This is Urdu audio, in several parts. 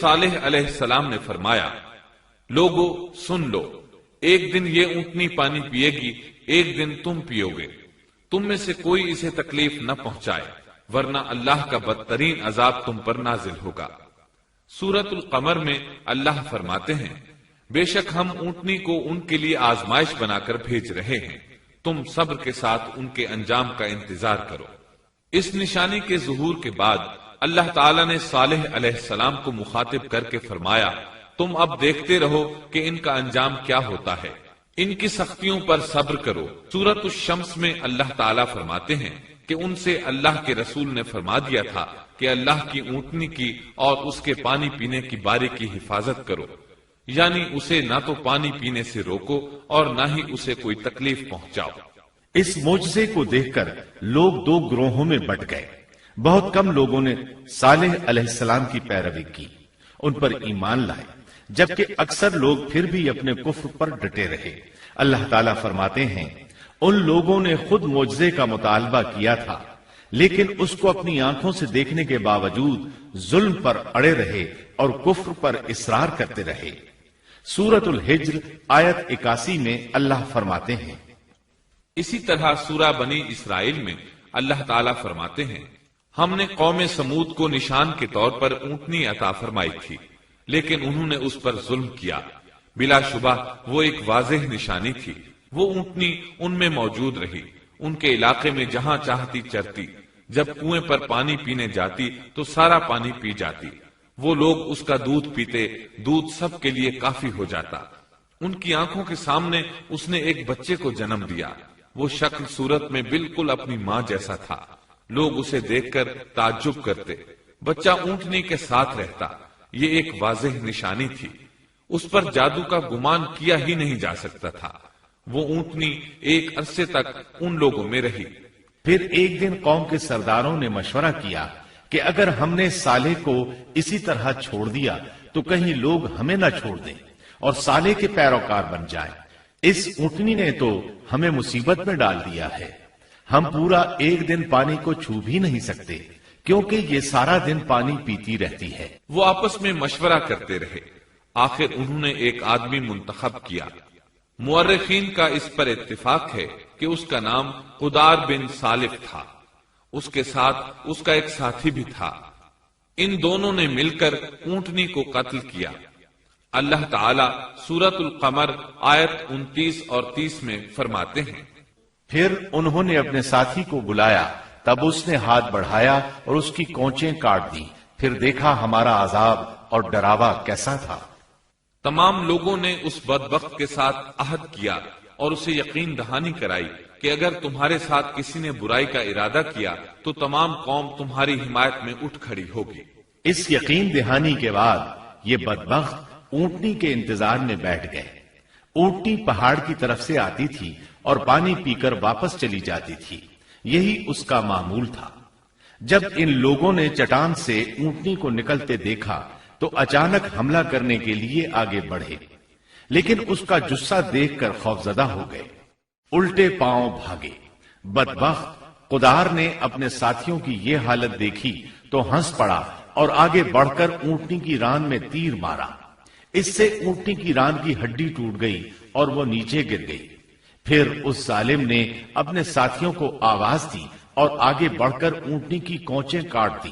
صالح علیہ السلام نے فرمایا، لوگو سن لو، ایک دن یہ اونٹنی پانی پیے گی، ایک دن تم پیو گے، تم میں سے کوئی اسے تکلیف نہ پہنچائے، ورنہ اللہ کا بدترین عذاب تم پر نازل ہوگا۔ سورۃ القمر میں اللہ فرماتے ہیں، بے شک ہم اونٹنی کو ان کے لیے آزمائش بنا کر بھیج رہے ہیں، تم صبر کے ساتھ ان کے انجام کا انتظار کرو۔ اس نشانی کے ظہور کے بعد اللہ تعالیٰ نے صالح علیہ السلام کو مخاطب کر کے فرمایا، تم اب دیکھتے رہو کہ ان کا انجام کیا ہوتا ہے، ان کی سختیوں پر صبر کرو۔ سورۃ الشمس میں اللہ تعالیٰ فرماتے ہیں کہ ان سے اللہ کے رسول نے فرما دیا تھا کہ اللہ کی اونٹنی کی اور اس کے پانی پینے کی باری کی حفاظت کرو، یعنی اسے نہ تو پانی پینے سے روکو اور نہ ہی اسے کوئی تکلیف پہنچاؤ۔ اس معجزے کو دیکھ کر لوگ دو گروہوں میں بٹ گئے۔ بہت کم لوگوں نے صالح علیہ السلام کی پیروی کی، ان پر ایمان لائے، جبکہ اکثر لوگ پھر بھی اپنے کفر پر ڈٹے رہے۔ اللہ تعالیٰ فرماتے ہیں، ان لوگوں نے خود معجزے کا مطالبہ کیا تھا، لیکن اس کو اپنی آنکھوں سے دیکھنے کے باوجود ظلم پر اڑے رہے اور کفر پر اصرار کرتے رہے۔ سورۃ الحجر آیت 81 میں اللہ فرماتے ہیں، اسی طرح سورہ بنی اسرائیل میں اللہ تعالیٰ فرماتے ہیں، ہم نے قوم سمود کو نشان کے طور پر اونٹنی عطا فرمائی تھی، لیکن انہوں نے اس پر ظلم کیا۔ بلا شبہ وہ ایک واضح نشانی تھی، وہ اونٹنی ان میں موجود رہی، ان کے علاقے میں جہاں چاہتی چرتی، جب کنویں پر پانی پینے جاتی تو سارا پانی پی جاتی، وہ لوگ اس کا دودھ پیتے، دودھ سب کے لیے کافی ہو جاتا۔ ان کی آنکھوں کے سامنے اس نے ایک بچے کو جنم دیا، وہ شکل صورت میں بالکل اپنی ماں جیسا تھا، لوگ اسے دیکھ کر تعجب کرتے، بچہ اونٹنی کے ساتھ رہتا، یہ ایک واضح نشانی تھی، اس پر جادو کا گمان کیا ہی نہیں جا سکتا تھا۔ وہ اونٹنی ایک عرصے تک ان لوگوں میں رہی۔ پھر ایک دن قوم کے سرداروں نے مشورہ کیا کہ اگر ہم نے صالح کو اسی طرح چھوڑ دیا تو کہیں لوگ ہمیں نہ چھوڑ دیں اور صالح کے پیروکار بن جائیں۔ اس اونٹنی نے تو ہمیں مصیبت میں ڈال دیا ہے، ہم پورا ایک دن پانی کو چھو بھی نہیں سکتے کیونکہ یہ سارا دن پانی پیتی رہتی ہے۔ وہ آپس میں مشورہ کرتے رہے، آخر انہوں نے ایک آدمی منتخب کیا۔ مورخین کا اس پر اتفاق ہے کہ اس کا نام قدار بن سالف تھا، اس کے ساتھ اس کا ایک ساتھی بھی تھا۔ ان دونوں نے مل کر اونٹنی کو قتل کیا۔ اللہ تعالی سورۃ القمر آیت 29 اور 30 میں فرماتے ہیں، پھر انہوں نے اپنے ساتھی کو بلایا، تب اس نے ہاتھ بڑھایا اور اس کی کونچیں کاٹ دی، پھر دیکھا ہمارا عذاب اور ڈراوا کیسا تھا۔ تمام لوگوں نے اس بدبخت کے ساتھ عہد کیا اور اسے یقین دہانی کرائی کہ اگر تمہارے ساتھ کسی نے برائی کا ارادہ کیا تو تمام قوم تمہاری حمایت میں اٹھ کھڑی ہوگی۔ اس یقین دہانی کے بعد یہ بدبخت اونٹنی کے انتظار میں بیٹھ گئے۔ اونٹنی پہاڑ کی طرف سے آتی تھی اور پانی پی کر واپس چلی جاتی تھی، یہی اس کا معمول تھا۔ جب ان لوگوں نے چٹان سے اونٹنی کو نکلتے دیکھا تو اچانک حملہ کرنے کے لیے آگے بڑھے، لیکن اس کا جثہ دیکھ کر خوفزدہ ہو گئے، الٹے پاؤں بھاگے۔ بدبخت قدار نے اپنے ساتھیوں کی یہ حالت دیکھی تو ہنس پڑا اور آگے بڑھ کر اونٹنی کی ران میں تیر مارا، اس سے اونٹنی کی ران کی ہڈی ٹوٹ گئی اور وہ نیچے گر گئی۔ پھر اس ظالم نے اپنے ساتھیوں کو آواز دی اور آگے بڑھ کر اونٹنی کی کونچیں کاٹ دی۔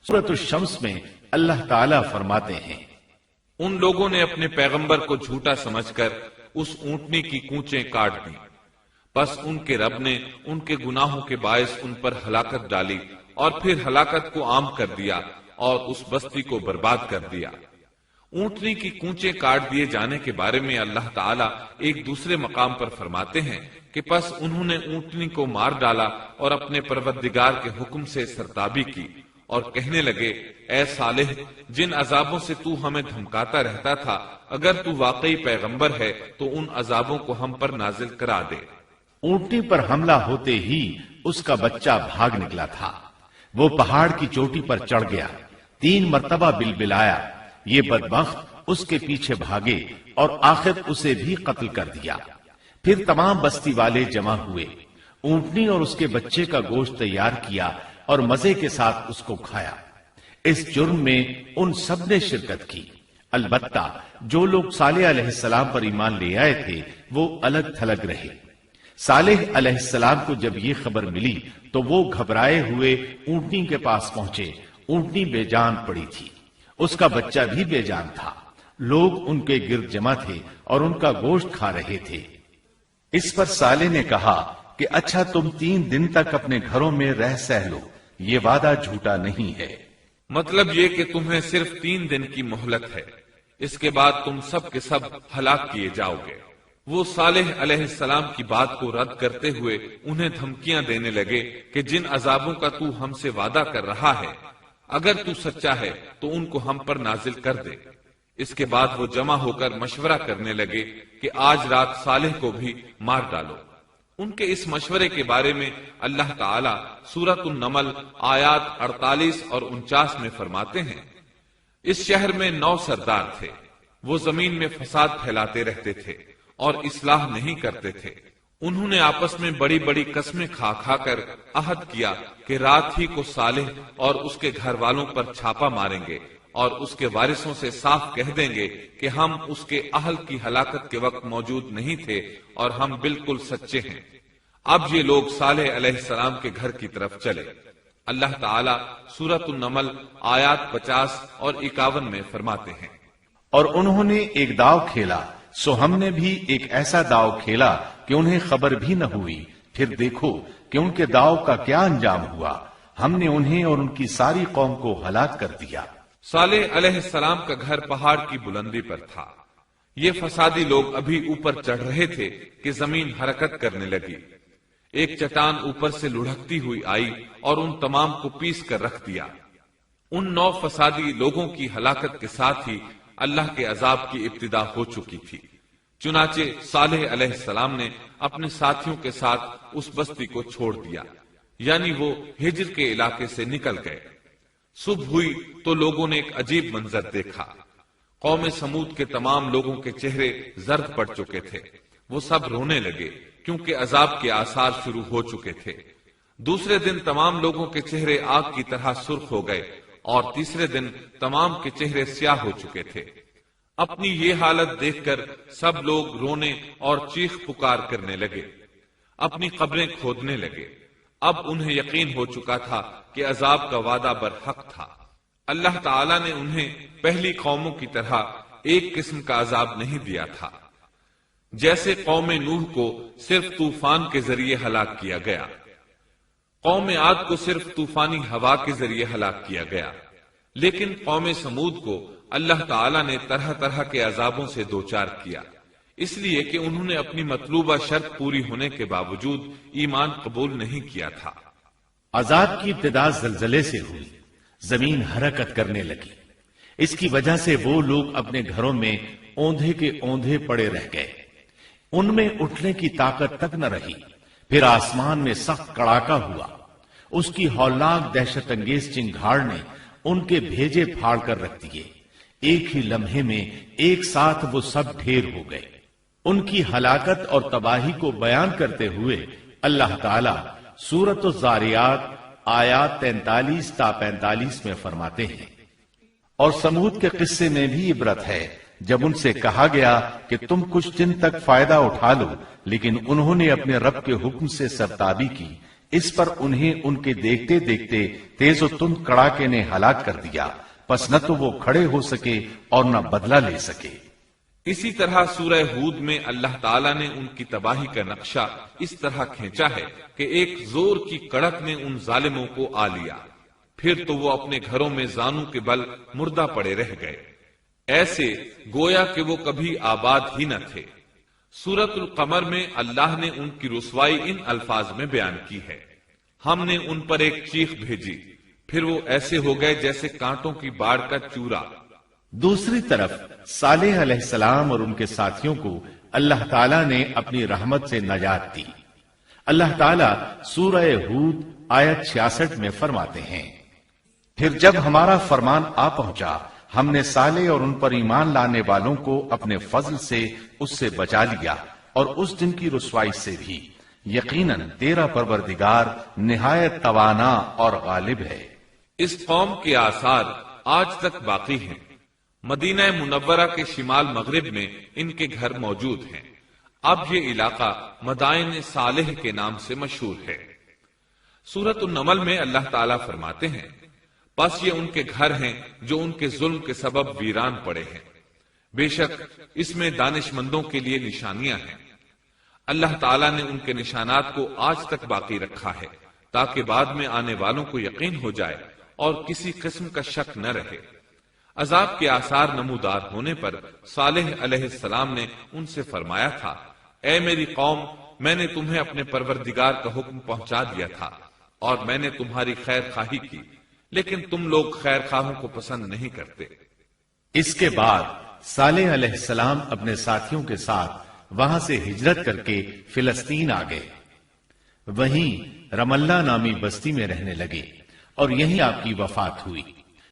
سورۃ الشمس میں اللہ تعالیٰ فرماتے ہیں، ان لوگوں نے اپنے پیغمبر کو جھوٹا سمجھ کر اس اونٹنی کی کونچیں کاٹ دیں، بس ان کے رب نے ان کے گناہوں کے باعث ان پر ہلاکت ڈالی اور پھر ہلاکت کو عام کر دیا اور اس بستی کو برباد کر دیا۔ اونٹنی کی کونچیں کاٹ دیے جانے کے بارے میں اللہ تعالیٰ ایک دوسرے مقام پر فرماتے ہیں کہ پس انہوں نے اونٹنی کو مار ڈالا اور اپنے پروردگار کے حکم سے سرتابی کی اور کہنے لگے، اے صالح، جن عذابوں سے تو ہمیں دھمکاتا رہتا تھا، اگر تو واقعی پیغمبر ہے تو ان عذابوں کو ہم پر نازل کرا دے۔ اونٹنی پر حملہ ہوتے ہی اس کا بچہ بھاگ نکلا تھا، وہ پہاڑ کی چوٹی پر چڑھ گیا، 3 مرتبہ بلبلایا، یہ بدبخت اس کے پیچھے بھاگے اور آخر اسے بھی قتل کر دیا۔ پھر تمام بستی والے جمع ہوئے، اونٹنی اور اس کے بچے کا گوشت تیار کیا اور مزے کے ساتھ اس کو کھایا۔ اس جرم میں ان سب نے شرکت کی، البتہ جو لوگ صالح علیہ السلام پر ایمان لے آئے تھے وہ الگ تھلگ رہے۔ صالح علیہ السلام کو جب یہ خبر ملی تو وہ گھبرائے ہوئے اونٹنی کے پاس پہنچے۔ اونٹنی بے جان پڑی تھی، اس کا بچہ بھی بے جان تھا۔ لوگ ان کے گرد جمع تھے اور ان کا گوشت کھا رہے تھے۔ اس پر صالح نے کہا کہ اچھا تم 3 دن تک اپنے گھروں میں رہ سہ لو، یہ وعدہ جھوٹا نہیں ہے۔ مطلب یہ کہ تمہیں صرف 3 دن کی مہلت ہے، اس کے بعد تم سب کے سب ہلاک کیے جاؤ گے۔ وہ صالح علیہ السلام کی بات کو رد کرتے ہوئے انہیں دھمکیاں دینے لگے کہ جن عذابوں کا تو ہم سے وعدہ کر رہا ہے، اگر تو سچا ہے تو ان کو ہم پر نازل کر دے۔ اس کے بعد وہ جمع ہو کر مشورہ کرنے لگے کہ آج رات صالح کو بھی مار ڈالو۔ ان کے اس مشورے کے بارے میں اللہ تعالی سورۃ النمل آیات 48 اور 49 میں فرماتے ہیں، اس شہر میں 9 سردار تھے، وہ زمین میں فساد پھیلاتے رہتے تھے اور اصلاح نہیں کرتے تھے۔ انہوں نے آپس میں بڑی بڑی قسمیں کھا کھا کر عہد کیا کہ رات ہی کو صالح اور اس کے گھر والوں پر چھاپا ماریں گے اور اس کے وارثوں سے صاف کہہ دیں گے کہ ہم اس کے اہل کی ہلاکت کے وقت موجود نہیں تھے اور ہم بالکل سچے ہیں۔ اب یہ لوگ صالح علیہ السلام کے گھر کی طرف چلے۔ اللہ تعالیٰ سورۃ النمل آیات 50 اور 51 میں فرماتے ہیں، اور انہوں نے ایک داؤ کھیلا، سو ہم نے بھی ایک ایسا داؤ کھیلا کہ انہیں خبر بھی نہ ہوئی۔ پھر دیکھو کہ ان کے داؤ کا کیا انجام ہوا، ہم نے انہیں اور ان کی ساری قوم کو ہلاک کر دیا۔ صالح علیہ السلام کا گھر پہاڑ کی بلندی پر تھا۔ یہ فسادی لوگ ابھی اوپر چڑھ رہے تھے کہ زمین حرکت کرنے لگی۔ ایک چٹان اوپر سے لڑھکتی ہوئی آئی اور ان تمام کو پیس کر رکھ دیا۔ ان 9 فسادی لوگوں کی ہلاکت کے ساتھ ہی اللہ کے عذاب کی ابتدا ہو چکی تھی۔ چنانچہ صالح علیہ السلام نے اپنے ساتھیوں کے ساتھ اس بستی کو چھوڑ دیا، یعنی وہ ہجر کے علاقے سے نکل گئے۔ صبح ہوئی تو لوگوں نے ایک عجیب منظر دیکھا۔ قوم سمود کے تمام لوگوں کے چہرے زرد پڑ چکے تھے، وہ سب رونے لگے کیونکہ عذاب کے آثار شروع ہو چکے تھے۔ دوسرے دن تمام لوگوں کے چہرے آگ کی طرح سرخ ہو گئے اور تیسرے دن تمام کے چہرے سیاہ ہو چکے تھے۔ اپنی یہ حالت دیکھ کر سب لوگ رونے اور چیخ پکار کرنے لگے، اپنی قبریں کھودنے لگے۔ اب انہیں یقین ہو چکا تھا کہ عذاب کا وعدہ برحق تھا۔ اللہ تعالیٰ نے انہیں پہلی قوموں کی طرح ایک قسم کا عذاب نہیں دیا تھا، جیسے قوم نوح کو صرف طوفان کے ذریعے ہلاک کیا گیا، قوم عاد کو صرف طوفانی ہوا کے ذریعے ہلاک کیا گیا، لیکن قوم سمود کو اللہ تعالیٰ نے طرح طرح کے عذابوں سے دوچار کیا، اس لیے کہ انہوں نے اپنی مطلوبہ شرط پوری ہونے کے باوجود ایمان قبول نہیں کیا تھا۔ عذاب کی ابتدا زلزلے سے ہوئی، زمین حرکت کرنے لگی۔ اس کی وجہ سے وہ لوگ اپنے گھروں میں اوندھے کے اوندھے پڑے رہ گئے، ان میں اٹھنے کی طاقت تک نہ رہی۔ پھر آسمان میں سخت کڑاکا ہوا، اس کی ہولناک دہشت انگیز چنگھاڑ نے ان کے بھیجے پھاڑ کر رکھ دیے۔ ایک ہی لمحے میں ایک ساتھ وہ سب ڈھیر ہو گئے۔ ان کی ہلاکت اور تباہی کو بیان کرتے ہوئے اللہ تعالی سورۃ الذاریات آیات 43 تا 45 میں فرماتے ہیں، اور سمود کے قصے میں بھی عبرت ہے جب ان سے کہا گیا کہ تم کچھ دن تک فائدہ اٹھا لو، لیکن انہوں نے اپنے رب کے حکم سے سرتابی کی، اس پر انہیں ان کے دیکھتے دیکھتے تیز و تند کڑاکے نے ہلاک کر دیا، پس نہ تو وہ کھڑے ہو سکے اور نہ بدلہ لے سکے۔ اسی طرح سورہ ہود میں اللہ تعالیٰ نے ان کی تباہی کا نقشہ اس طرح کھینچا ہے کہ ایک زور کی کڑک نے ان ظالموں کو آ لیا، پھر تو وہ اپنے گھروں میں زانوں کے بل مردہ پڑے رہ گئے، ایسے گویا کہ وہ کبھی آباد ہی نہ تھے۔ سورۃ القمر میں اللہ نے ان کی رسوائی ان الفاظ میں بیان کی ہے، ہم نے ان پر ایک چیخ بھیجی، پھر وہ ایسے ہو گئے جیسے کانٹوں کی باڑ کا چورا۔ دوسری طرف صالح علیہ السلام اور ان کے ساتھیوں کو اللہ تعالیٰ نے اپنی رحمت سے نجات دی۔ اللہ تعالیٰ سورہ ہود آیت 66 میں فرماتے ہیں، پھر جب ہمارا فرمان آ پہنچا ہم نے صالح اور ان پر ایمان لانے والوں کو اپنے فضل سے اس سے بچا لیا اور اس دن کی رسوائی سے بھی، یقیناً تیرا پروردگار نہایت توانا اور غالب ہے۔ اس قوم کے آثار آج تک باقی ہیں۔ مدینہ منورہ کے شمال مغرب میں ان کے گھر موجود ہیں۔ اب یہ علاقہ مدائن صالح کے نام سے مشہور ہے۔ سورۃ النمل میں اللہ تعالیٰ فرماتے ہیں، پس یہ ان کے گھر ہیں جو ان کے ظلم کے سبب ویران پڑے ہیں، بے شک اس میں دانش مندوں کے لیے نشانیاں ہیں۔ اللہ تعالیٰ نے ان کے نشانات کو آج تک باقی رکھا ہے تاکہ بعد میں آنے والوں کو یقین ہو جائے اور کسی قسم کا شک نہ رہے۔ عذاب کے آثار نمودار ہونے پر صالح علیہ السلام نے ان سے فرمایا تھا، اے میری قوم، میں نے تمہیں اپنے پروردگار کا حکم پہنچا دیا تھا اور میں نے تمہاری خیر خواہی کی، لیکن تم لوگ خیر خواہوں کو پسند نہیں کرتے۔ اس کے بعد صالح علیہ السلام اپنے ساتھیوں کے ساتھ وہاں سے ہجرت کر کے فلسطین آ گئے، وہیں رملہ نامی بستی میں رہنے لگے اور یہیں آپ کی وفات ہوئی۔